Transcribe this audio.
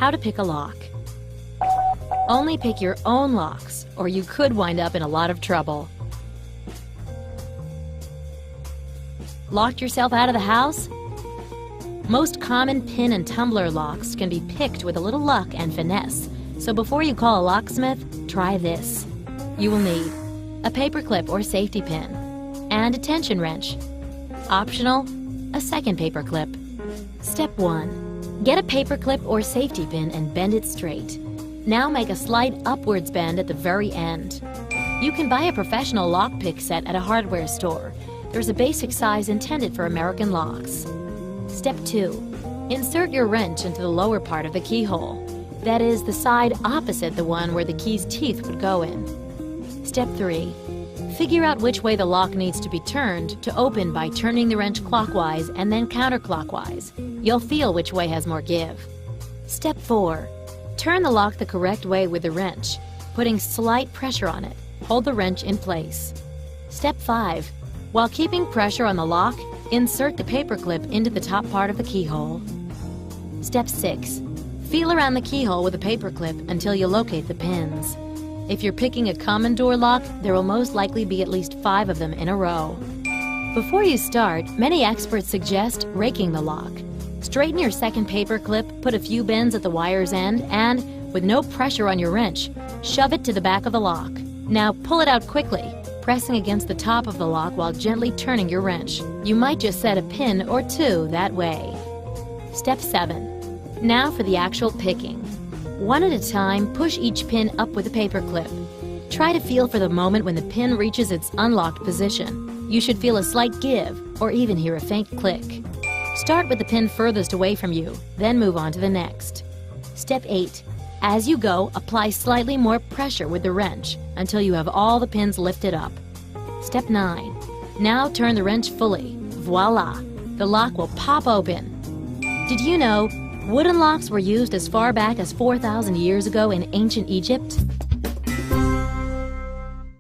How to pick a lock. Only pick your own locks, or you could wind up in a lot of trouble. Locked yourself out of the house? Most common pin and tumbler locks can be picked with a little luck and finesse, so before you call a locksmith, try this. You will need a paperclip or safety pin and a tension wrench. Optional, a second paperclip. Step 1. Get a paperclip or safety pin and bend it straight. Now make a slight upwards bend at the very end. You can buy a professional lockpick set at a hardware store. There's a basic size intended for American locks. Step 2. Insert your wrench into the lower part of the keyhole. That is, the side opposite the one where the key's teeth would go in. Step 3. Figure out which way the lock needs to be turned to open by turning the wrench clockwise and then counterclockwise. You'll feel which way has more give. Step 4. Turn the lock the correct way with the wrench, putting slight pressure on it. Hold the wrench in place. Step 5. While keeping pressure on the lock, insert the paperclip into the top part of the keyhole. Step 6. Feel around the keyhole with a paperclip until you locate the pins. If you're picking a common door lock, there will most likely be at least 5 of them in a row. Before you start, many experts suggest raking the lock. Straighten your second paperclip, put a few bends at the wire's end, and, with no pressure on your wrench, shove it to the back of the lock. Now pull it out quickly, pressing against the top of the lock while gently turning your wrench. You might just set a pin or 2 that way. Step 7. Now for the actual picking. One at a time, push each pin up with a paperclip. Try to feel for the moment when the pin reaches its unlocked position. You should feel a slight give, or even hear a faint click. Start with the pin furthest away from you, then move on to the next. Step 8. As you go, apply slightly more pressure with the wrench until you have all the pins lifted up. Step 9. Now turn the wrench fully. Voila! The lock will pop open. Did you know wooden locks were used as far back as 4,000 years ago in ancient Egypt?